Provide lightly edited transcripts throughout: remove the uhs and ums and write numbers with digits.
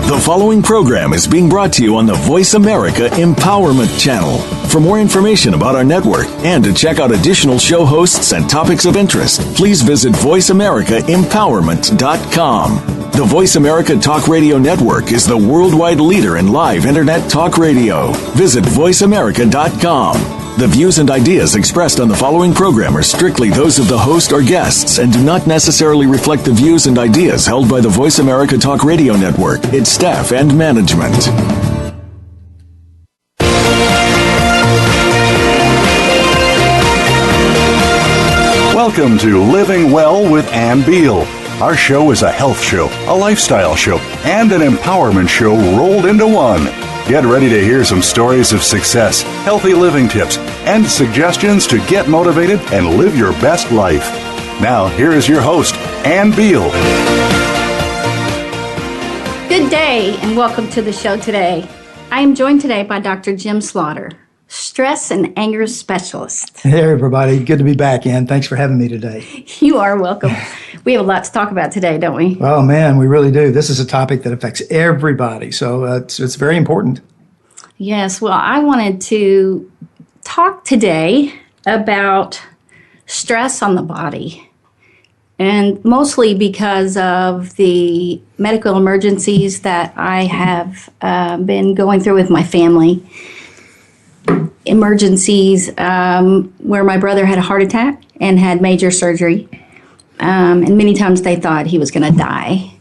The following program is being brought to you on the Voice America Empowerment Channel. For more information about our network and to check out additional show hosts and topics of interest, please visit voiceamericaempowerment.com. The Voice America Talk Radio Network is the worldwide leader in live Internet talk radio. Visit voiceamerica.com. The views and ideas expressed on the following program are strictly those of the host or guests and do not necessarily reflect the views and ideas held by the Voice America Talk Radio Network, its staff, and management. Welcome to Living Well with Beal. Our show is a health show, a lifestyle show, and an empowerment show rolled into one. Get ready to hear some stories of success, healthy living tips, and suggestions to get motivated and live your best life. Now, here is your host, Beal. Good day, and welcome to the show today. I am joined today by Dr. Jim Slaughter, stress and anger specialist. Hey, everybody. Good to be back, Ann. Thanks for having me today. You are welcome. We have a lot to talk about today, don't we? Oh, man, we really do. This is a topic that affects everybody, so it's very important. Yes. Well, I wanted to talk today about stress on the body, and mostly because of the medical emergencies that I have been going through with my family. Emergencies where my brother had a heart attack and had major surgery. And many times they thought he was going to die.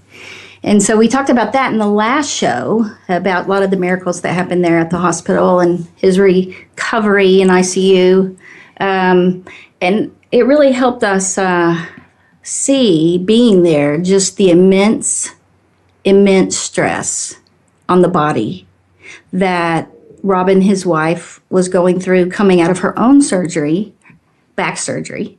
And so we talked about that in the last show, about a lot of the miracles that happened there at the hospital and his recovery in ICU. And it really helped us see, being there, just the immense stress on the body that Robin, his wife, was going through coming out of her own surgery, back surgery,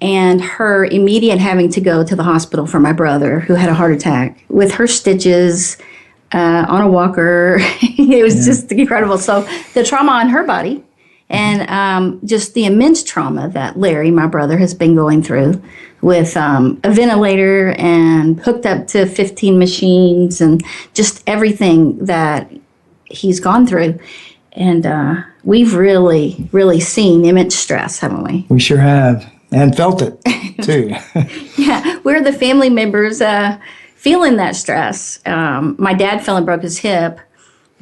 and her immediate having to go to the hospital for my brother who had a heart attack with her stitches on a walker. It was just incredible. So the trauma on her body and just the immense trauma that Larry, my brother, has been going through with a ventilator and hooked up to 15 machines and just everything that he's gone through. And we've really, really seen immense stress, haven't we? We sure have. And felt it, too. Yeah, we're the family members feeling that stress. My dad fell and broke his hip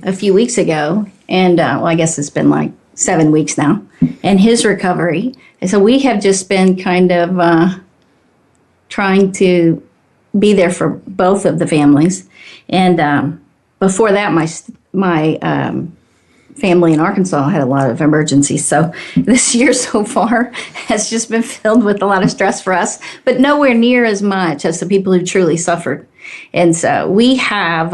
a few weeks ago. And, well, I guess it's been like 7 weeks now. And his recovery. And so we have just been kind of trying to be there for both of the families. And before that, my family in Arkansas had a lot of emergencies. So this year so far has just been filled with a lot of stress for us, but nowhere near as much as the people who truly suffered. And so we have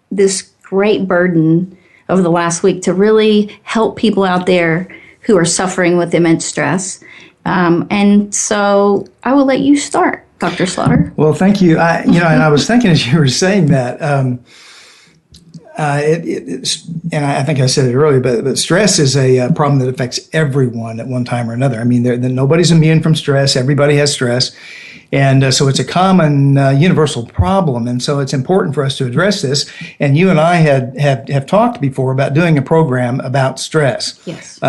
this great burden over the last week to really help people out there who are suffering with immense stress. And so I will let you start, Dr. Slaughter. Well, thank you. And I was thinking as you were saying that, and I think I said it earlier, but stress is a problem that affects everyone at one time or another. I mean, nobody's immune from stress. Everybody has stress. And so it's a common universal problem. And so it's important for us to address this. And you and I have talked before about doing a program about stress. Yes.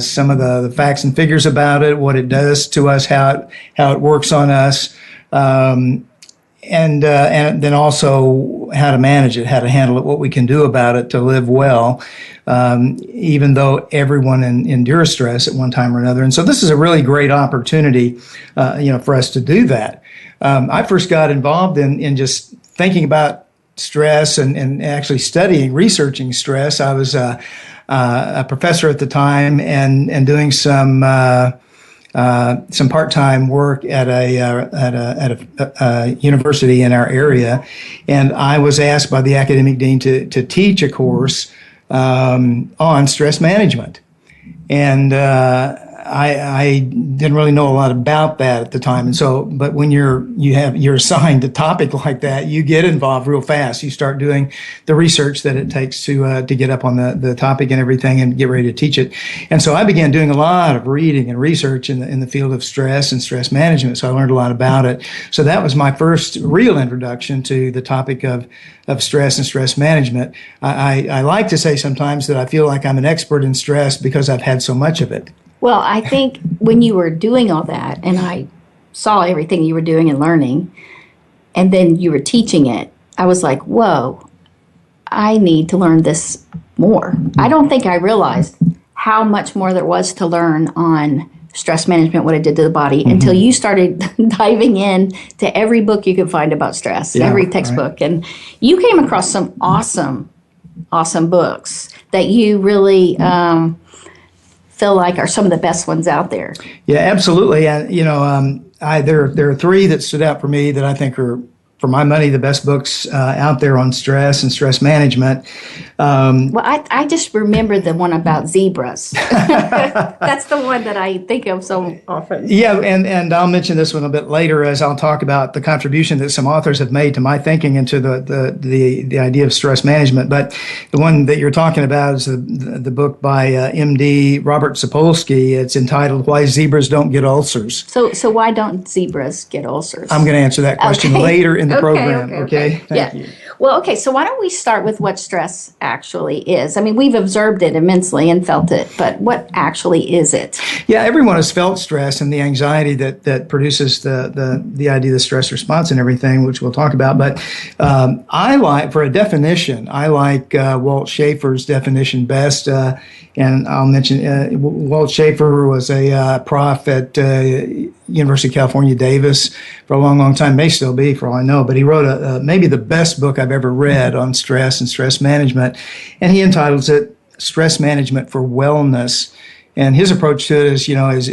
Some of the facts and figures about it, what it does to us, how it works on us. And then also how to manage it, how to handle it, what we can do about it to live well, even though everyone endures stress at one time or another. And so this is a really great opportunity, for us to do that. I first got involved in just thinking about stress and actually researching stress. I was a professor at the time and doing some part-time work at a university in our area, and I was asked by the academic dean to teach a course on stress management. And I didn't really know a lot about that at the time, and so. But when you're assigned a topic like that, you get involved real fast. You start doing the research that it takes to get up on the topic and everything, and get ready to teach it. And so I began doing a lot of reading and research in the field of stress and stress management. So I learned a lot about it. So that was my first real introduction to the topic of stress and stress management. I like to say sometimes that I feel like I'm an expert in stress because I've had so much of it. Well, I think when you were doing all that, and I saw everything you were doing and learning, and then you were teaching it, I was like, whoa, I need to learn this more. I don't think I realized how much more there was to learn on stress management, what it did to the body, until you started diving in to every book you could find about stress, every textbook. Right. And you came across some awesome books that you really feel like are some of the best ones out there. Yeah, absolutely. And, there are three that stood out for me that I think are, for my money, the best books out there on stress and stress management. Well, I just remember the one about zebras. That's the one that I think of so often. Yeah, and I'll mention this one a bit later as I'll talk about the contribution that some authors have made to my thinking into the idea of stress management. But the one that you're talking about is the book by MD Robert Sapolsky. It's entitled "Why Zebras Don't Get Ulcers." So why don't zebras get ulcers? I'm going to answer that question later in the program. Okay. Thank you. Well, okay, so why don't we start with what stress actually is? I mean, we've observed it immensely and felt it, but what actually is it? Yeah, everyone has felt stress and the anxiety that produces the idea of the stress response and everything, which we'll talk about. But for a definition, I like Walt Schaefer's definition best. And I'll mention Walt Schaefer was a prof at University of California, Davis for a long, long time, may still be for all I know, but he wrote maybe the best book I've ever read on stress and stress management, and he entitles it Stress Management for Wellness. And his approach to it is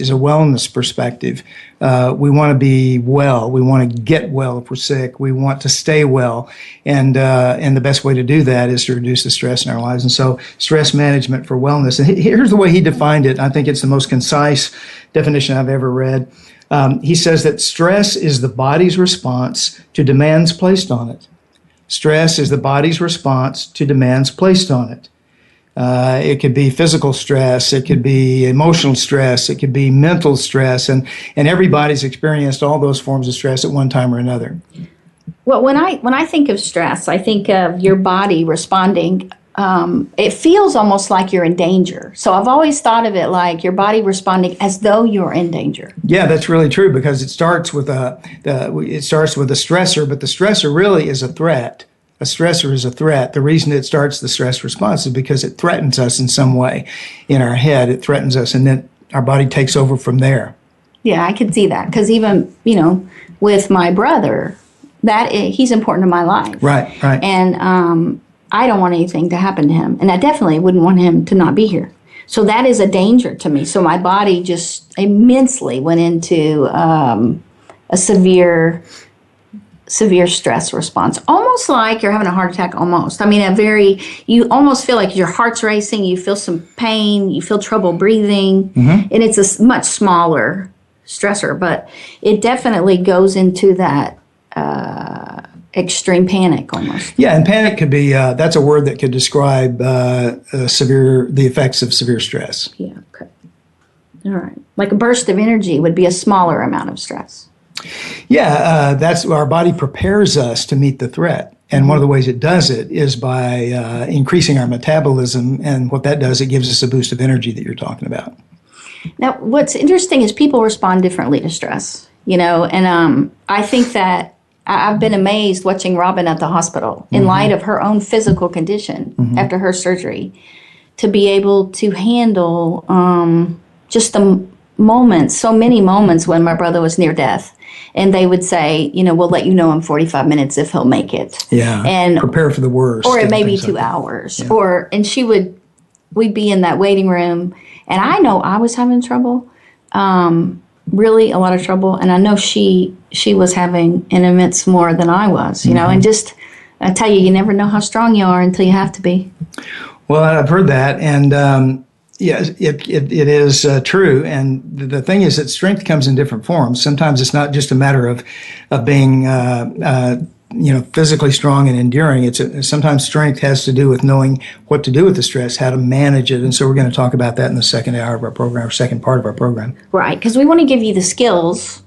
a wellness perspective. We want to be well. We want to get well if we're sick. We want to stay well. And the best way to do that is to reduce the stress in our lives. And so stress management for wellness. And here's the way he defined it. I think it's the most concise definition I've ever read. He says that stress is the body's response to demands placed on it. Stress is the body's response to demands placed on it. It could be physical stress, it could be emotional stress, it could be mental stress, and everybody's experienced all those forms of stress at one time or another. Well, when I think of stress, I think of your body responding. It feels almost like you're in danger. So I've always thought of it like your body responding as though you're in danger. Yeah, that's really true because it starts with a stressor, but the stressor really is a threat. A stressor is a threat. The reason it starts the stress response is because it threatens us in some way in our head. It threatens us, and then our body takes over from there. Yeah, I can see that because even, with my brother, he's important to my life. Right. And I don't want anything to happen to him, and I definitely wouldn't want him to not be here. So that is a danger to me. So my body just immensely went into a severe stress response, almost like you're having a heart attack, almost. I mean, you almost feel like your heart's racing, you feel some pain, you feel trouble breathing, and it's a much smaller stressor, but it definitely goes into that extreme panic almost. Yeah, and panic could be, that's a word that could describe the effects of severe stress. Yeah, okay. All right. Like a burst of energy would be a smaller amount of stress. Yeah, that's our body prepares us to meet the threat. And one of the ways it does it is by increasing our metabolism. And what that does, it gives us a boost of energy that you're talking about. Now, what's interesting is people respond differently to stress, and I think that I've been amazed watching Robin at the hospital in light of her own physical condition after her surgery to be able to handle just the moments, so many moments when my brother was near death. And they would say, we'll let you know in 45 minutes if he'll make it. Yeah. And prepare for the worst. Or it may be 2 hours. Yeah. And we'd be in that waiting room. And I know I was having trouble, really a lot of trouble. And I know she was having an immense more than I was, and just, I tell you, you never know how strong you are until you have to be. Well, I've heard that. And, Yes, it is true. And the thing is that strength comes in different forms. Sometimes it's not just a matter of being, physically strong and enduring. Sometimes strength has to do with knowing what to do with the stress, how to manage it. And so we're going to talk about that in the second hour of our program, or second part of our program. Right, because we want to give you the skills,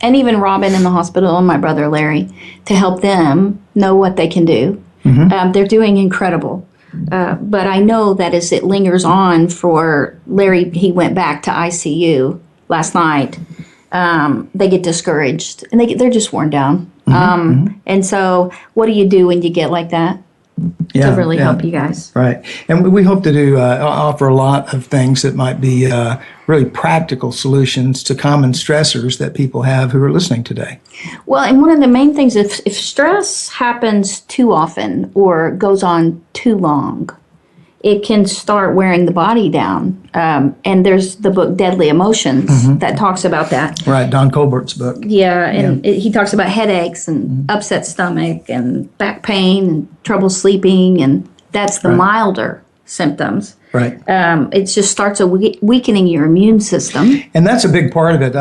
and even Robin in the hospital and my brother Larry, to help them know what they can do. They're doing incredible. But I know that as it lingers on for Larry, he went back to ICU last night. They get discouraged and they're just worn down. And so, what do you do when you get like that to really help you guys? Right, and we hope to do offer a lot of things that might be really practical solutions to common stressors that people have who are listening today. Well, and one of the main things, if stress happens too often or goes on too long, it can start wearing the body down. And there's the book Deadly Emotions that talks about that. Right, Don Colbert's book. Yeah, and he talks about headaches and upset stomach and back pain and trouble sleeping, and that's the milder symptoms. Right. It just starts weakening your immune system. And that's a big part of it.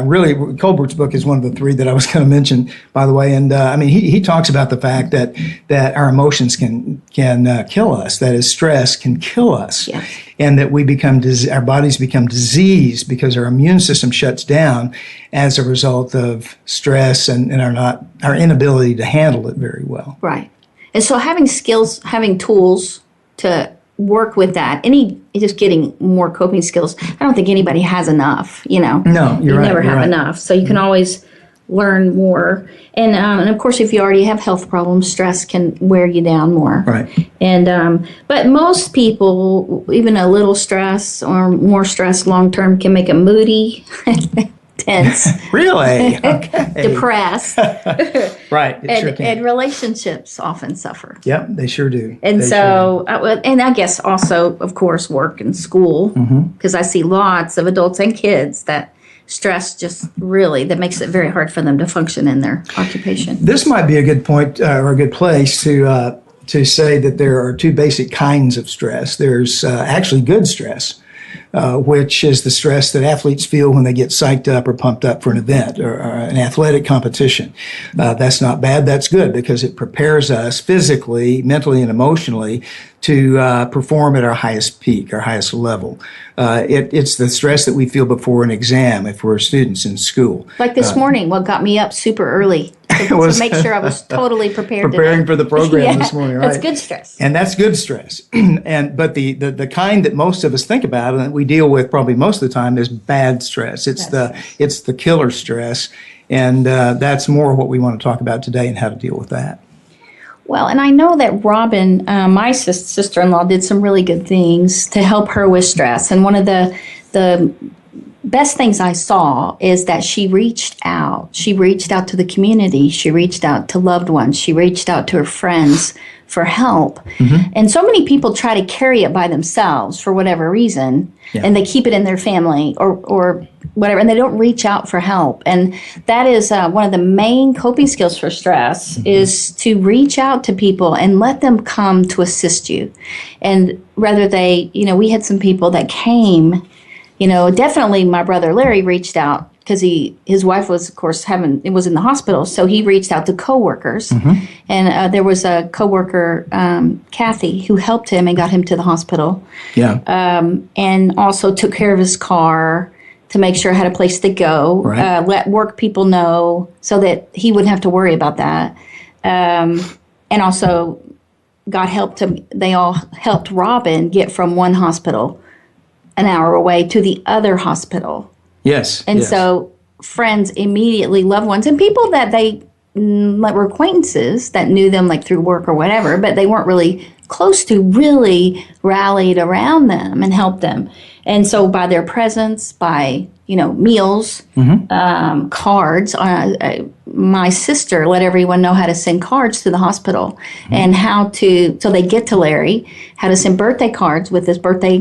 Really, Colbert's book is one of the three that I was going to mention, by the way. And he talks about the fact that our emotions can kill us. That is, stress can kill us. Yes. And that our bodies become diseased because our immune system shuts down as a result of stress and our inability to handle it very well. Right. And so having skills, having tools to work with that, just getting more coping skills. I don't think anybody has enough, No, you're right. You never have right. enough. So you can always learn more. And of course, if you already have health problems, stress can wear you down more. Right. And but most people, even a little stress or more stress long term, can make them moody, tense, Really? Okay. depressed. Right. It sure can. And relationships often suffer. Yep, they sure do. And and I guess also, of course, work and school, because I see lots of adults and kids that stress that makes it very hard for them to function in their occupation. This might be a good point or a good place to say that there are two basic kinds of stress. There's actually good stress, which is the stress that athletes feel when they get psyched up or pumped up for an event or an athletic competition. That's not bad. That's good because it prepares us physically, mentally, and emotionally to perform at our highest peak, our highest level. It's the stress that we feel before an exam if we're students in school. Like this morning, what got me up super early to make sure I was totally prepared. Preparing for the program this morning, right? That's good stress. And that's good stress. But the kind that most of us think about and that we deal with probably most of the time is bad stress. It's the killer stress. And that's more what we want to talk about today and how to deal with that. Well, and I know that Robin, my sister-in-law, did some really good things to help her with stress. And one of the best things I saw is that she reached out. She reached out to the community. She reached out to loved ones. She reached out to her friends for help. And so many people try to carry it by themselves for whatever reason, and they keep it in their family or whatever, and they don't reach out for help. And that is one of the main coping skills for stress is to reach out to people and let them come to assist you. And rather we had some people that came. Definitely my brother Larry reached out because his wife was, of course, was in the hospital. So he reached out to coworkers. And there was a coworker, Kathy, who helped him and got him to the hospital. Yeah. And also took care of his car to make sure it had a place to go. Right. Let work people know so that he wouldn't have to worry about that. And also they all helped Robin get from one hospital an hour away to the other hospital. Yes. And so friends immediately, loved ones, and people that they were acquaintances that knew them like through work or whatever, but they weren't really close to, really rallied around them and helped them. And so by their presence, by, meals, cards, my sister let everyone know how to send cards to the hospital and so they get to Larry, how to send birthday cards with his birthday,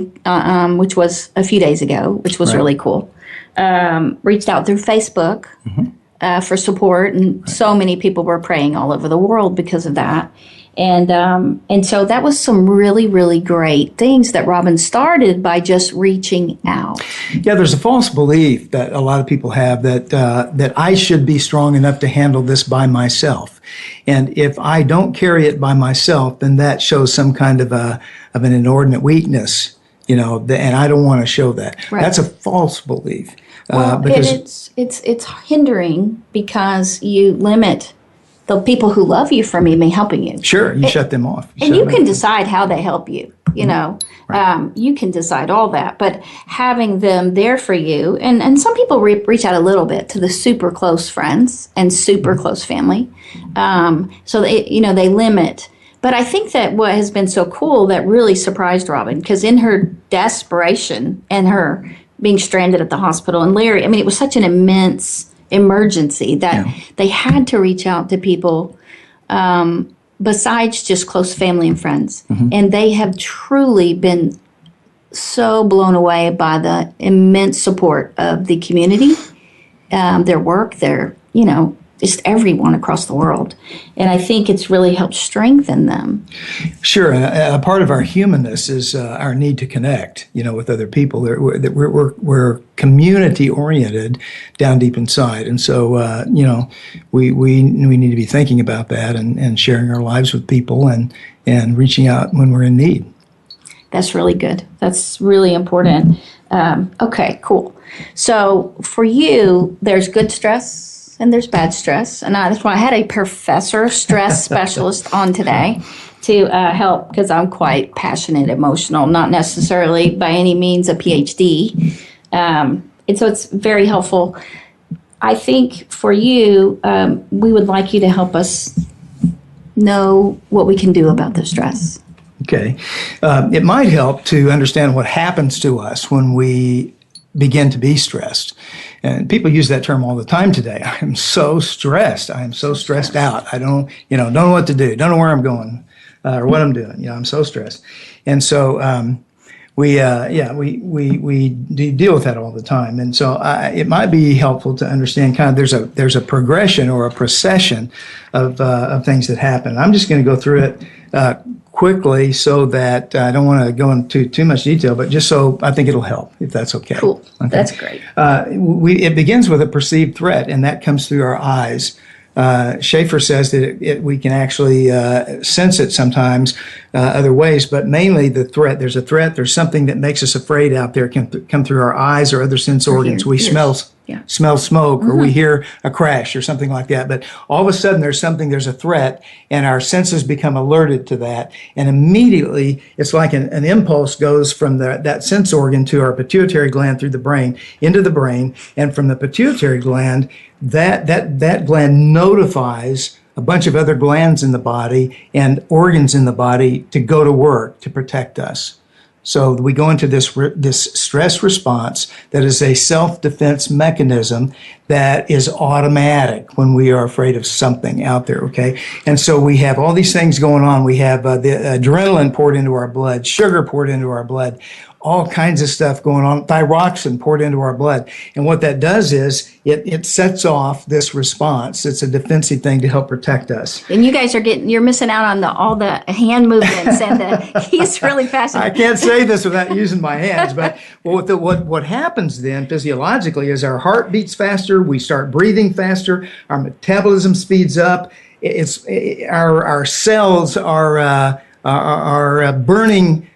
which was a few days ago, which was really cool. Reached out through Facebook for support, and so many people were praying all over the world because of that. And so that was some really, really great things that Robin started by just reaching out. Yeah, there's a false belief that a lot of people have that I should be strong enough to handle this by myself. And if I don't carry it by myself, then that shows some kind of an inordinate weakness, and I don't want to show that. Right. That's a false belief. Well, Because it's hindering because you limit the people who love you from even helping you. sure, you shut them off. And you can decide how they help you, you can decide all that, but having them there for you, and some people reach out a little bit to the super close friends and super close family. So they limit. But I think that what has been so cool that really surprised Robin, because in her desperation and her being stranded at the hospital, and Larry, it was such an immense emergency that they had to reach out to people besides just close family and friends. And they have truly been so blown away by the immense support of the community, their work, their, just everyone across the world. And I think it's really helped strengthen them. Sure. A part of our humanness is our need to connect, with other people. We're community oriented down deep inside. And so, we need to be thinking about that and sharing our lives with people and reaching out when we're in need. That's really good. That's really important. Okay, cool. So for you, there's good stress and there's bad stress. And that's why I had a professor stress specialist on today to help, because I'm quite passionate, emotional, not necessarily by any means a PhD. And so it's very helpful. I think for you, we would like you to help us know what we can do about the stress. Okay. It might help to understand what happens to us when we begin to be stressed. And people use that term all the time today. I am so stressed. I am so stressed out. I don't know what to do. Don't know where I'm going or what I'm doing. I'm so stressed. And so we deal with that all the time. And so it might be helpful to understand kind of there's a progression or a procession of things that happen. I'm just going to go through it quickly so that I don't want to go into too much detail, but just so I think it'll help, if that's okay. Cool. Okay. That's great. It begins with a perceived threat, and that comes through our eyes. Schaefer says that we can actually sense it sometimes other ways, but mainly the threat. There's a threat. There's something that makes us afraid out there. It can come through our eyes or other sense organs. We smell smoke, or we hear a crash or something like that. But all of a sudden there's a threat, and our senses become alerted to that. And immediately it's like an impulse goes from that sense organ to our pituitary gland through the brain, into the brain. And from the pituitary gland, that gland notifies a bunch of other glands in the body and organs in the body to go to work to protect us. So we go into this stress response that is a self-defense mechanism that is automatic when we are afraid of something out there, okay? And so we have all these things going on. We have the adrenaline poured into our blood, sugar poured into our blood, all kinds of stuff going on, thyroxine poured into our blood. And what that does is it sets off this response. It's a defensive thing to help protect us. And you guys you're missing out on all the hand movements, and he's really passionate. I can't say this without using my hands, but what happens then physiologically is our heart beats faster, we start breathing faster, our metabolism speeds up. Our cells are burning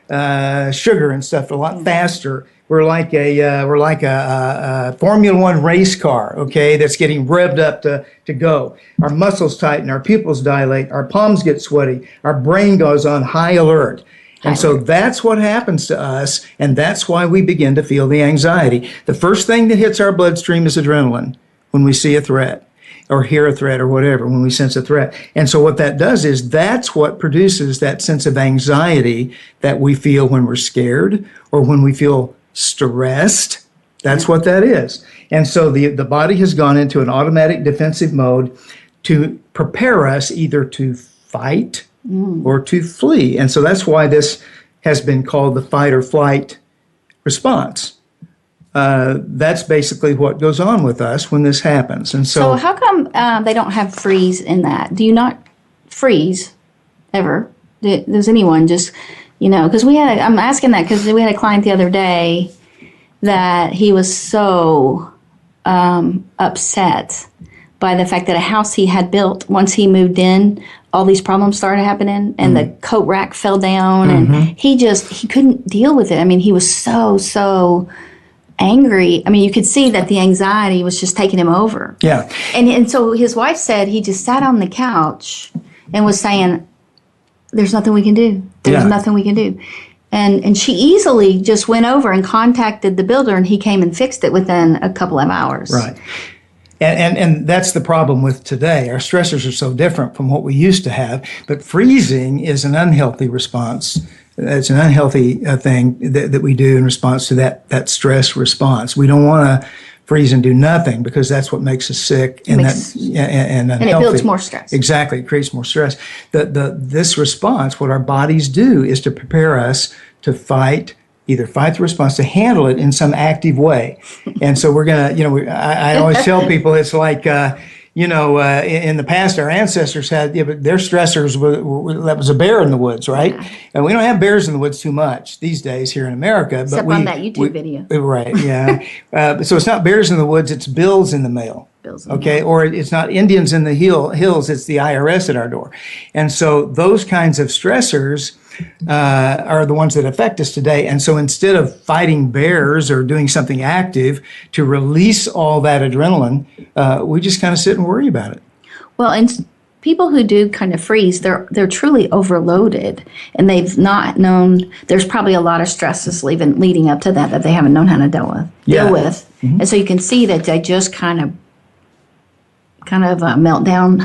sugar and stuff a lot faster. We're like a Formula One race car, okay, that's getting revved up to go. Our muscles tighten, our pupils dilate, our palms get sweaty, our brain goes on high alert. And so that's what happens to us, and that's why we begin to feel the anxiety. The first thing that hits our bloodstream is adrenaline when we see a threat or hear a threat or whatever, when we sense a threat. And so what that does is that's what produces that sense of anxiety that we feel when we're scared or when we feel stressed. That's what that is. And so the body has gone into an automatic defensive mode to prepare us either to fight or to flee. And so that's why this has been called the fight or flight response. That's basically what goes on with us when this happens. And so how come they don't have freeze in that? Do you not freeze? ever? Does anyone just, because I'm asking that because we had a client the other day that he was so upset by the fact that a house he had built, once he moved in, all these problems started happening, and the coat rack fell down, and he couldn't deal with it. I mean, he was so angry. I mean, you could see that the anxiety was just taking him over. Yeah. And so his wife said he just sat on the couch and was saying, there's nothing we can do. There's nothing we can do. And she easily just went over and contacted the builder, and he came and fixed it within a couple of hours. Right. And that's the problem with today. Our stressors are so different from what we used to have. But freezing is an unhealthy response. It's an unhealthy thing that we do in response to that stress response. We don't want to freeze and do nothing because that's what makes us sick and unhealthy. And it builds more stress. Exactly, it creates more stress. This response, what our bodies do, is to prepare us to either fight the response, to handle it in some active way. And so we're going to, I always tell people it's like, in the past, our ancestors had, but their stressors, that was a bear in the woods, right? Yeah. And we don't have bears in the woods too much these days here in America. Except on that YouTube video. Right, yeah. So it's not bears in the woods, it's bills in the mail. Or it's not Indians in the hills, it's the IRS at our door. And so those kinds of stressors are the ones that affect us today. And so instead of fighting bears or doing something active to release all that adrenaline, we just kind of sit and worry about it. Well, and people who do kind of freeze, they're truly overloaded, and they've not known. There's probably a lot of stresses leading up to that they haven't known how to deal with. Mm-hmm. And so you can see that they just kind of meltdown,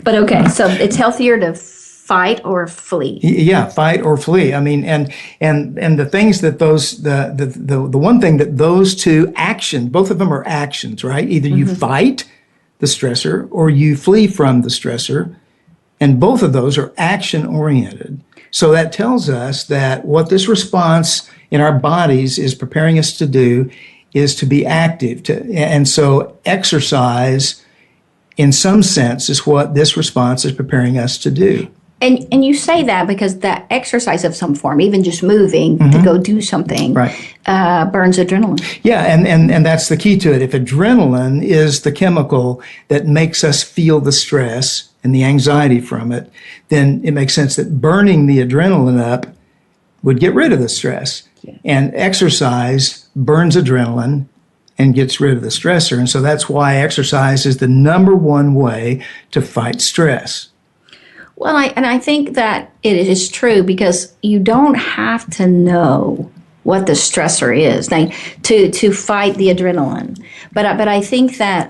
but okay. So it's healthier to fight or flee. Yeah, fight or flee. I mean, and the things that the one thing that those two actions, both of them are actions, right? Either you fight the stressor or you flee from the stressor, and both of those are action oriented. So that tells us that what this response in our bodies is preparing us to do is to be active. And so exercise, in some sense, is what this response is preparing us to do. And you say that because that exercise of some form, even just moving to go do something, right, burns adrenaline. Yeah, and that's the key to it. If adrenaline is the chemical that makes us feel the stress and the anxiety from it, then it makes sense that burning the adrenaline up would get rid of the stress. Yeah. And exercise burns adrenaline and gets rid of the stressor. And so that's why exercise is the number one way to fight stress. Well, I think that it is true because you don't have to know what the stressor is to fight the adrenaline. But I think that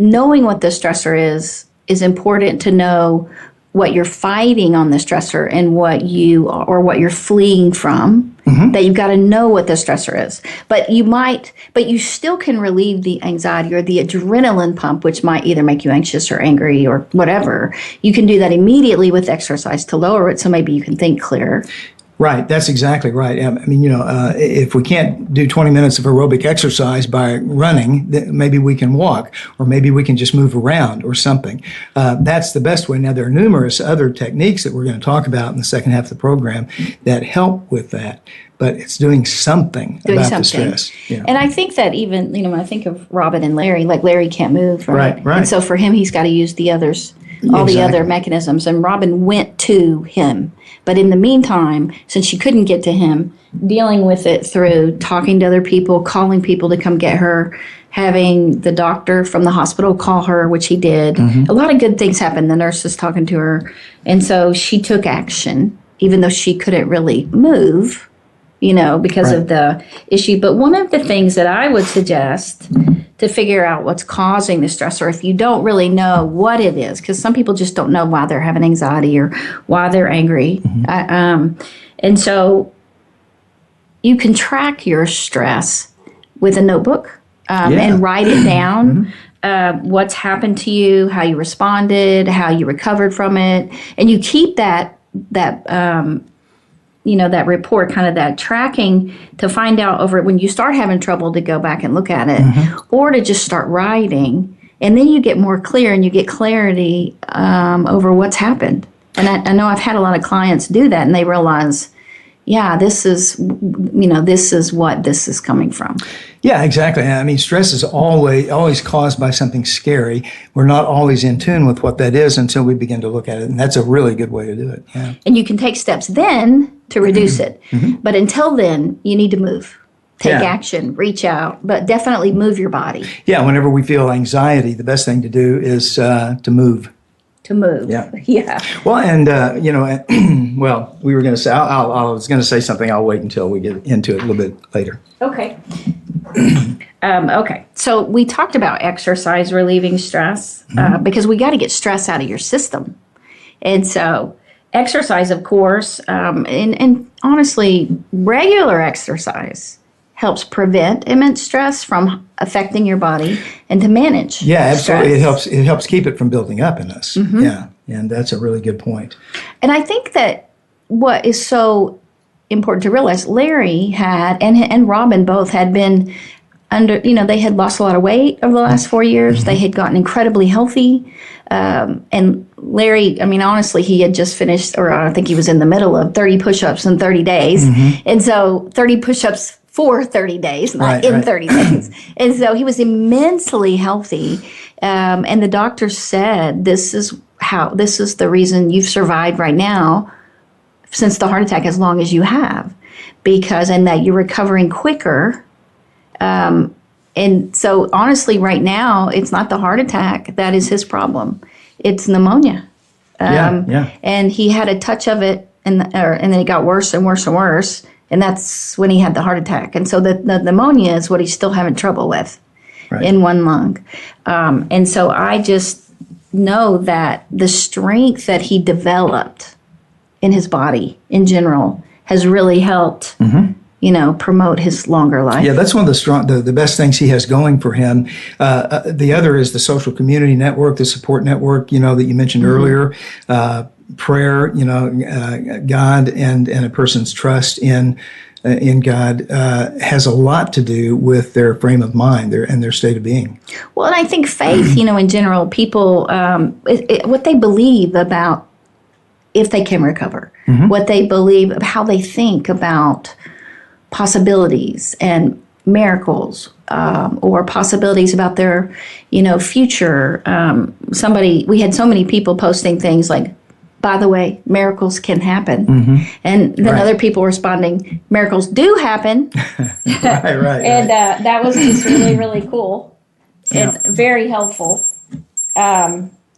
knowing what the stressor is important to know what you're fighting on the stressor and what you're fleeing from. That you've got to know what the stressor is. But you still can relieve the anxiety or the adrenaline pump, which might either make you anxious or angry or whatever. You can do that immediately with exercise to lower it, so maybe you can think clearer. Right, that's exactly right. I mean, if we can't do 20 minutes of aerobic exercise by running, then maybe we can walk, or maybe we can just move around or something. That's the best way. Now, there are numerous other techniques that we're going to talk about in the second half of the program that help with that, but it's doing something about the stress. Yeah. And I think that even, when I think of Robin and Larry, like Larry can't move, right? Right. And so for him, he's got to use the others, all the other mechanisms. And Robin went to him. But in the meantime, since she couldn't get to him, dealing with it through talking to other people, calling people to come get her, having the doctor from the hospital call her, which he did. A lot of good things happened. The nurse was talking to her. And so she took action, even though she couldn't really move, because of the issue. But one of the things that I would suggest to figure out what's causing the stress, or if you don't really know what it is, because some people just don't know why they're having anxiety or why they're angry. And so you can track your stress with a notebook and write it down. What's happened to you, how you responded, how you recovered from it. And you keep that report, kind of that tracking, to find out over when you start having trouble to go back and look at it, or to just start writing And then you get more clear and you get clarity over what's happened. And I know I've had a lot of clients do that, and they realize, yeah, this is what this is coming from. Yeah, exactly. I mean, stress is always caused by something scary. We're not always in tune with what that is until we begin to look at it. And that's a really good way to do it. Yeah. And you can take steps then to reduce it. But until then, you need to move. Take action, reach out, but definitely move your body. Yeah, whenever we feel anxiety, the best thing to do is to move. To move. Yeah. Yeah. Well, and, well, we were going to say, I was going to say something. I'll wait until we get into it a little bit later. Okay. Okay. So we talked about exercise relieving stress because we got to get stress out of your system. And so exercise, of course, and honestly, regular exercise helps prevent immense stress from affecting your body and to manage. Yeah, absolutely. Stress. It helps keep it from building up in us. Yeah, and that's a really good point. And I think that what is so important to realize, Larry had, and Robin both had been under, they had lost a lot of weight over the last 4 years. They had gotten incredibly healthy. And Larry, I mean, honestly, he had just finished, or I think he was in the middle of 30 push-ups in 30 days. And so 30 push-ups for 30 days, not in 30 days. And so he was immensely healthy. And the doctor said, this is the reason you've survived right now since the heart attack as long as you have, and that you're recovering quicker. And so honestly, right now, it's not the heart attack that is his problem. It's pneumonia. And he had a touch of it, and then it got worse and worse and worse. And that's when he had the heart attack. And so the pneumonia is what he's still having trouble with in one lung. And so I just know that the strength that he developed in his body in general has really helped, promote his longer life. Yeah, that's one of the best things he has going for him. The other is the social community network, the support network, that you mentioned earlier. Prayer, God and a person's trust in God has a lot to do with their frame of mind and their state of being. Well, and I think faith, in general, people, what they believe about if they can recover, what they believe, how they think about possibilities and miracles, or possibilities about their, future. We had so many people posting things like, by the way, miracles can happen. And then other people responding, miracles do happen. Right. And that was just really, really cool and very helpful.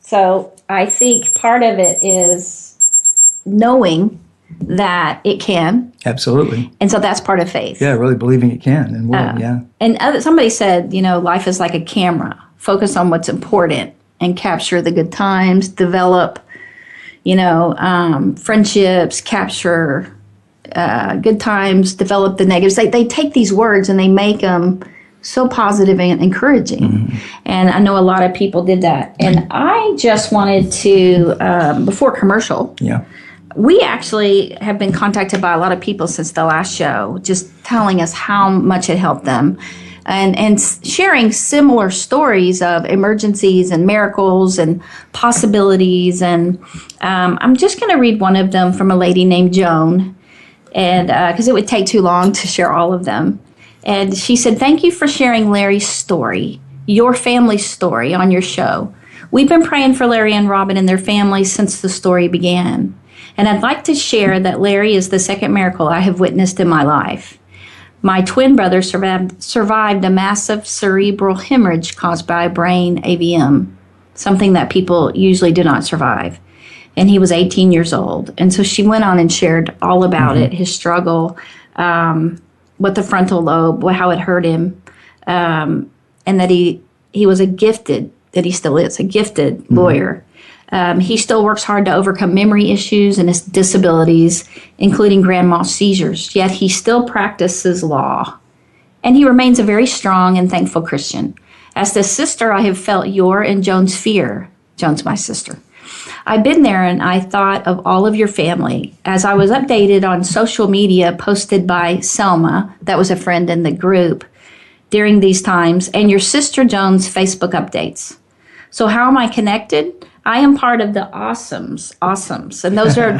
So I think part of it is knowing that it can. Absolutely. And so that's part of faith. Yeah, really believing it can and will, And somebody said, life is like a camera. Focus on what's important and capture the good times, develop friendships, capture good times, develop the negatives. They take these words and they make them so positive and encouraging. And I know a lot of people did that. And I just wanted to, before commercial, we actually have been contacted by a lot of people since the last show, just telling us how much it helped them. And sharing similar stories of emergencies and miracles and possibilities. And I'm just going to read one of them from a lady named Joan, and because it would take too long to share all of them. And she said, "Thank you for sharing Larry's story, your family's story, on your show. We've been praying for Larry and Robin and their families since the story began. And I'd like to share that Larry is the second miracle I have witnessed in my life. My twin brother survived a massive cerebral hemorrhage caused by brain AVM, something that people usually do not survive. And he was 18 years old. And so she went on and shared all about it, his struggle with the frontal lobe, how it hurt him, and that he was that he still is, a gifted lawyer. He still works hard to overcome memory issues and his disabilities, including grand mal seizures, yet he still practices law. And he remains a very strong and thankful Christian. As the sister, I have felt your and Joan's fear. Joan's my sister. I've been there and I thought of all of your family. As I was updated on social media posted by Selma, that was a friend in the group, during these times, and your sister Joan's Facebook updates. So how am I connected? I am part of the Awesomes. And those are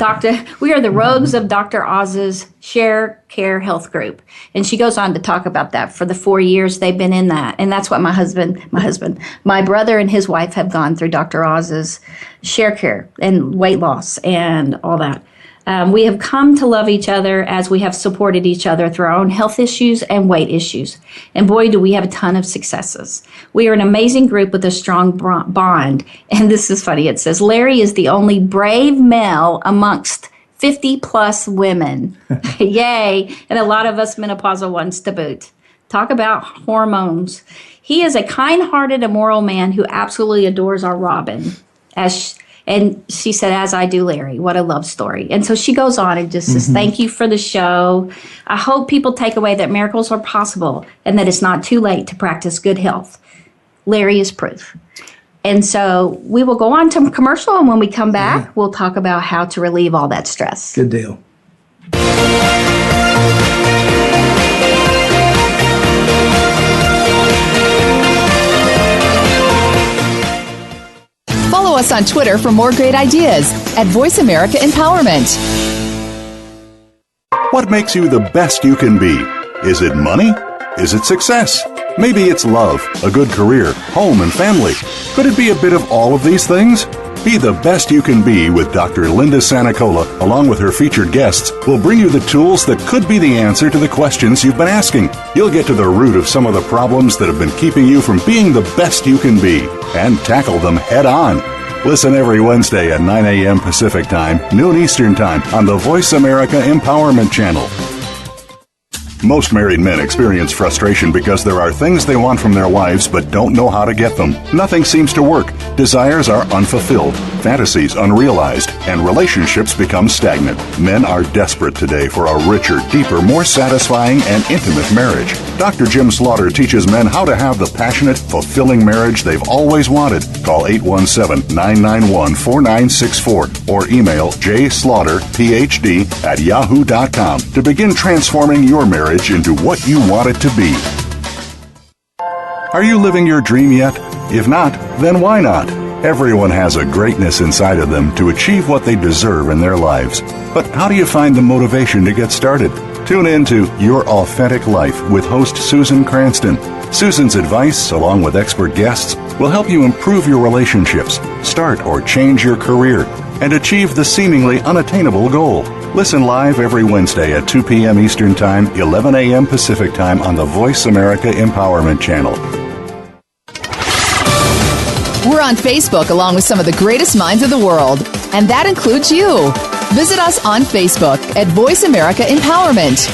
we are the rogues of Dr. Oz's Share Care Health Group. And she goes on to talk about that for the 4 years they've been in that. And that's what my brother and his wife have gone through Dr. Oz's Share Care and weight loss and all that. We have come to love each other as we have supported each other through our own health issues and weight issues. And boy, do we have a ton of successes. We are an amazing group with a strong bond. And this is funny. It says, Larry is the only brave male amongst 50 plus women. Yay. And a lot of us menopausal ones to boot. Talk about hormones. He is a kind-hearted, immoral man who absolutely adores our Robin. And she said, as I do Larry. What a love story. And so she goes on and just says, thank you for the show. I hope people take away that miracles are possible and that it's not too late to practice good health. Larry is proof. And so we will go on to commercial, and when we come back, we'll talk about how to relieve all that stress. Good deal. Follow us on Twitter for more great ideas at Voice America Empowerment. What makes you the best you can be? Is it money? Is it success? Maybe it's love, a good career, home, and family. Could it be a bit of all of these things? Be the best you can be with Dr. Linda Sanicola, along with her featured guests, will bring you the tools that could be the answer to the questions you've been asking. You'll get to the root of some of the problems that have been keeping you from being the best you can be and tackle them head on. Listen every Wednesday at 9 a.m. Pacific Time, noon Eastern Time on the Voice America Empowerment Channel. Most married men experience frustration because there are things they want from their wives but don't know how to get them. Nothing seems to work. Desires are unfulfilled, fantasies unrealized, and relationships become stagnant. Men are desperate today for a richer, deeper, more satisfying, and intimate marriage. Dr. Jim Slaughter teaches men how to have the passionate, fulfilling marriage they've always wanted. Call 817-991-4964 or email jslaughterphd@yahoo.com to begin transforming your marriage into what you want it to be. Are you living your dream yet? If not, then why not? Everyone has a greatness inside of them to achieve what they deserve in their lives. But how do you find the motivation to get started? Tune in to Your Authentic Life with host Susan Cranston. Susan's advice, along with expert guests, will help you improve your relationships, start or change your career, and achieve the seemingly unattainable goal. Listen live every Wednesday at 2 p.m. Eastern Time, 11 a.m. Pacific Time on the Voice America Empowerment Channel. We're on Facebook along with some of the greatest minds of the world, and that includes you. Visit us on Facebook at Voice America Empowerment.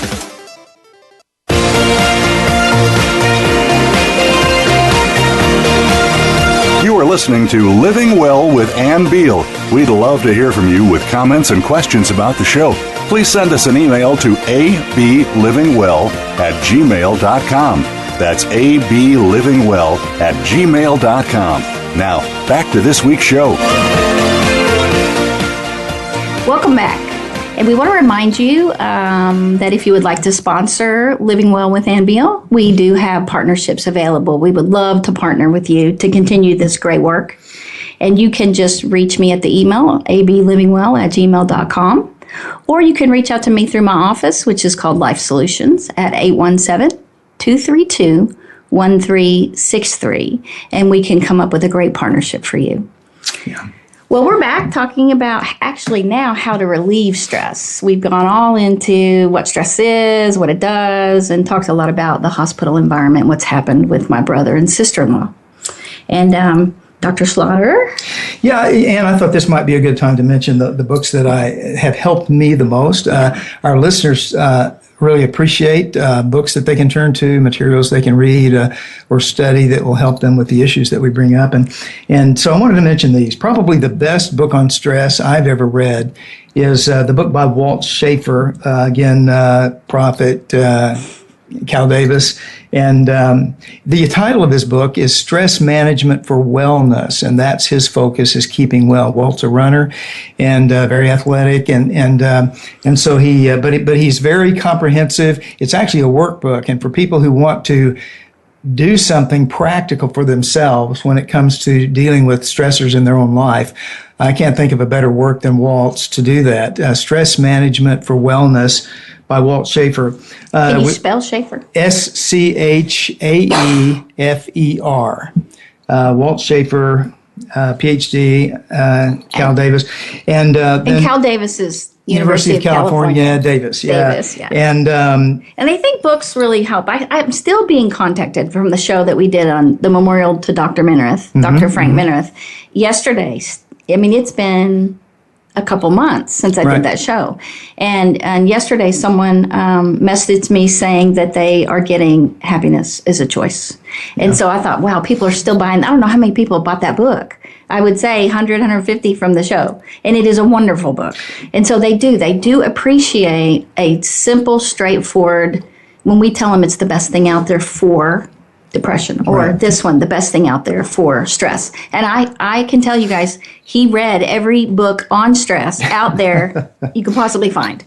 You are listening to Living Well with Ann Beal. We'd love to hear from you with comments and questions about the show. Please send us an email to ablivingwell@gmail.com. That's ablivingwell@gmail.com. Now, back to this week's show. Welcome back. And we want to remind you that if you would like to sponsor Living Well with Ann Beal, we do have partnerships available. We would love to partner with you to continue this great work. And you can just reach me at the email, ablivingwell@gmail.com. Or you can reach out to me through my office, which is called Life Solutions, at 817-232-1363. And we can come up with a great partnership for you. Yeah. Well, we're back talking about actually now how to relieve stress. We've gone all into what stress is, what it does, and talked a lot about the hospital environment, what's happened with my brother and sister-in-law. And Dr. Slaughter? Yeah, and I thought this might be a good time to mention the books that have helped me the most. Our listeners really appreciate books that they can turn to, materials they can read or study that will help them with the issues that we bring up. And so I wanted to mention these. Probably the best book on stress I've ever read is the book by Walt Schaefer, prophet, Cal Davis. And the title of his book is Stress Management for Wellness, and that's his focus, is keeping well. Walt's a runner and very athletic, and so but he's very comprehensive. It's actually a workbook, and for people who want to do something practical for themselves when it comes to dealing with stressors in their own life. I can't think of a better work than Walt's to do that. Stress Management for Wellness by Walt Schaefer. Can you spell Schaefer? Schaefer. Walt Schaefer, PhD, Cal Davis. And Cal Davis is University of California, Davis. Yeah. Davis, yeah. And I think books really help. I'm still being contacted from the show that we did on the memorial to Dr. Minirth, Dr. Frank Minirth, yesterday. I mean, it's been a couple months since I did that show. And yesterday someone messaged me saying that they are getting Happiness is a Choice. And so I thought, wow, people are still buying. I don't know how many people bought that book. I would say 100, 150 from the show. And it is a wonderful book. And so they do appreciate a simple, straightforward, when we tell them it's the best thing out there for depression, or this one, the best thing out there for stress. And I can tell you guys, he read every book on stress out there you could possibly find.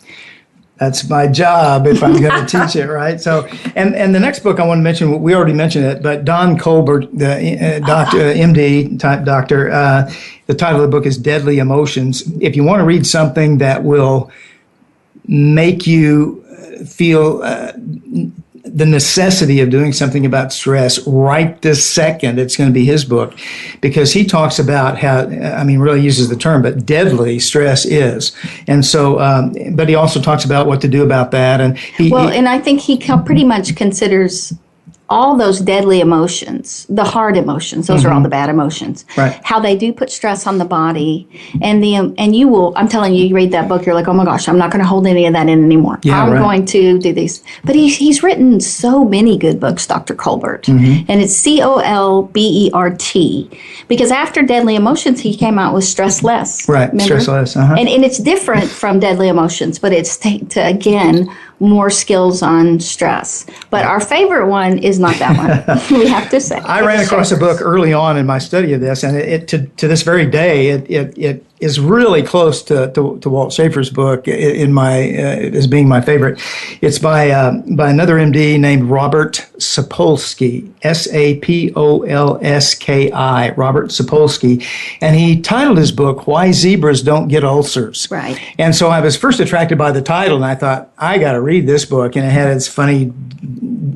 That's my job if I'm going to teach it, right? So, and the next book I want to mention, we already mentioned it, but Don Colbert, the doctor, MD type doctor, the title of the book is Deadly Emotions. If you want to read something that will make you feel the necessity of doing something about stress right this second, it's going to be his book, because he talks about how, really uses the term, but deadly stress is. And so, but he also talks about what to do about that. And and I think he pretty much considers all those deadly emotions, the hard emotions, those are all the bad emotions, how they do put stress on the body. And you will, I'm telling you, you read that book, you're like, oh my gosh, I'm not going to hold any of that in anymore. I'm going to do these. But he's written so many good books, Dr. Colbert. And it's Colbert, because after Deadly Emotions, he came out with Stress Less. Right, remember? Stress Less. And it's different from Deadly Emotions, but it's again, more skills on stress. But our favorite one is not that one, we have to say. I ran across a book early on in my study of this, and it to this very day, it is really close to Walt Schaefer's book in my as being my favorite. It's by another MD named Robert Sapolsky, Sapolski, Robert Sapolsky, and he titled his book "Why Zebras Don't Get Ulcers." Right. And so I was first attracted by the title, and I thought, I got to read this book, and it had its funny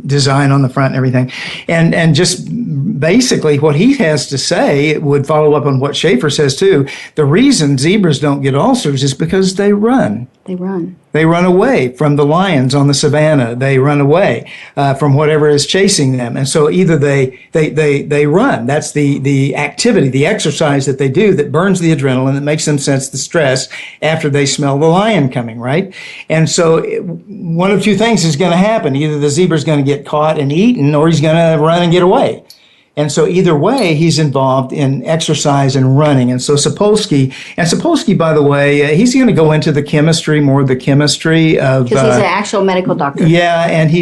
design on the front and everything, and just basically what he has to say would follow up on what Schaefer says too. The reason zebras don't get ulcers is because they run. They run away from the lions on the savannah. They run away from whatever is chasing them. And so either they run. That's the activity, the exercise that they do that burns the adrenaline, that makes them sense the stress after they smell the lion coming, right? And so one of two things is going to happen. Either the zebra's going to get caught and eaten, or he's going to run and get away. And so either way, he's involved in exercise and running. And so Sapolsky, by the way, he's going to go into the chemistry of because he's an actual medical doctor. Yeah, and he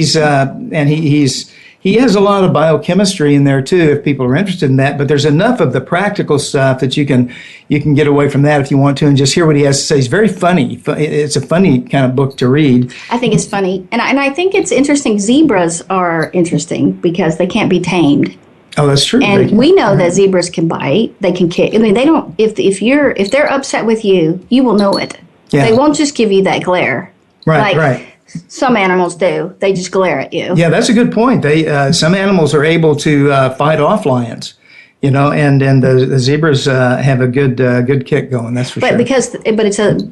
has a lot of biochemistry in there too, if people are interested in that. But there's enough of the practical stuff that you can get away from that if you want to, and just hear what he has to say. He's very funny. It's a funny kind of book to read. I think it's funny, and I think it's interesting. Zebras are interesting because they can't be tamed. Oh, that's true. And we know that zebras can bite. They can kick. I mean, they don't. If they're upset with you, you will know it. Yeah. They won't just give you that glare. Right. Some animals do. They just glare at you. Yeah, that's a good point. Some animals are able to fight off lions. And the zebras have a good kick going. That's for sure.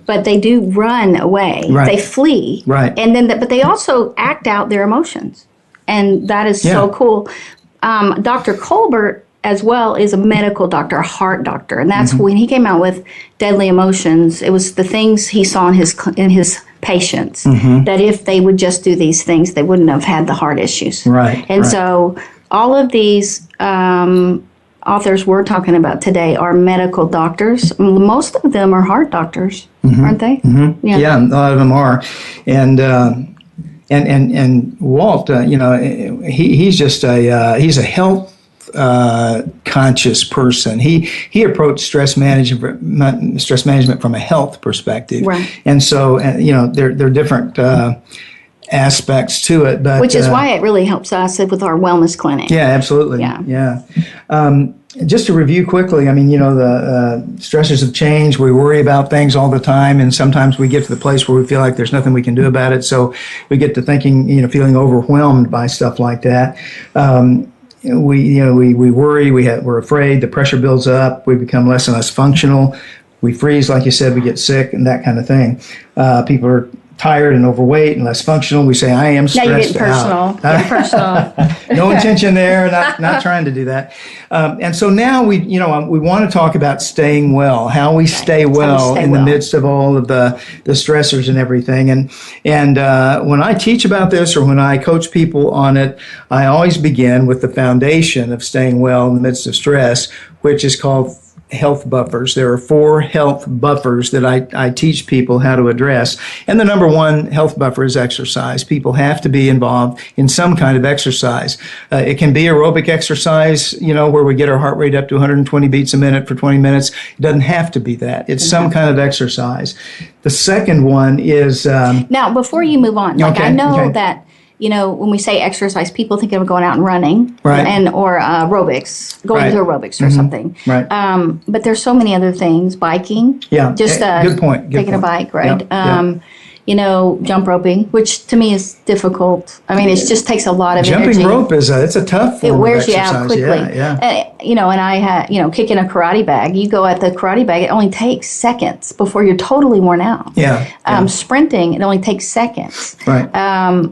But they do run away. Right. They flee. Right. And then, but they also act out their emotions, and that is so cool. Dr. Colbert, as well, is a medical doctor, a heart doctor, and that's when he came out with Deadly Emotions. It was the things he saw in his patients that if they would just do these things, they wouldn't have had the heart issues. Right. And so all of these authors we're talking about today are medical doctors. Most of them are heart doctors, aren't they? Yeah, a lot of them are, and Walt, he's just he's a health conscious person. He approached stress management from a health perspective, right. And so they're different aspects to it. But which is why it really helps us with our wellness clinic. Yeah, absolutely. Yeah. Just to review quickly, I mean, the stressors of change, we worry about things all the time, and sometimes we get to the place where we feel like there's nothing we can do about it. So we get to thinking, feeling overwhelmed by stuff like that. We worry, we're afraid, the pressure builds up, we become less and less functional, we freeze, like you said, we get sick, and that kind of thing. People are tired and overweight and less functional. We say, I am stressed now you're getting personal. Getting personal. No intention there, not trying to do that. And so now we want to talk about staying well, how we stay well in the midst of all of the stressors and everything. And when I teach about this or when I coach people on it, I always begin with the foundation of staying well in the midst of stress, which is called health buffers. There are 4 health buffers that I teach people how to address. And the number one health buffer is exercise. People have to be involved in some kind of exercise. It can be aerobic exercise, where we get our heart rate up to 120 beats a minute for 20 minutes. It doesn't have to be that. It's some kind of exercise. The second one is... now, before you move on, I know that when we say exercise, people think of going out and running, right, or aerobics, going to aerobics or something. Right. But there's so many other things. Biking. Yeah. Just good point. Taking a bike, right? Yep. Jump roping, which to me is difficult. I mean, it just takes a lot of energy. Jumping rope it's a tough form It wears of you exercise. out quickly. Yeah. And I had, kicking a karate bag. You go at the karate bag, it only takes seconds before you're totally worn out. Yeah. Sprinting, it only takes seconds. Right.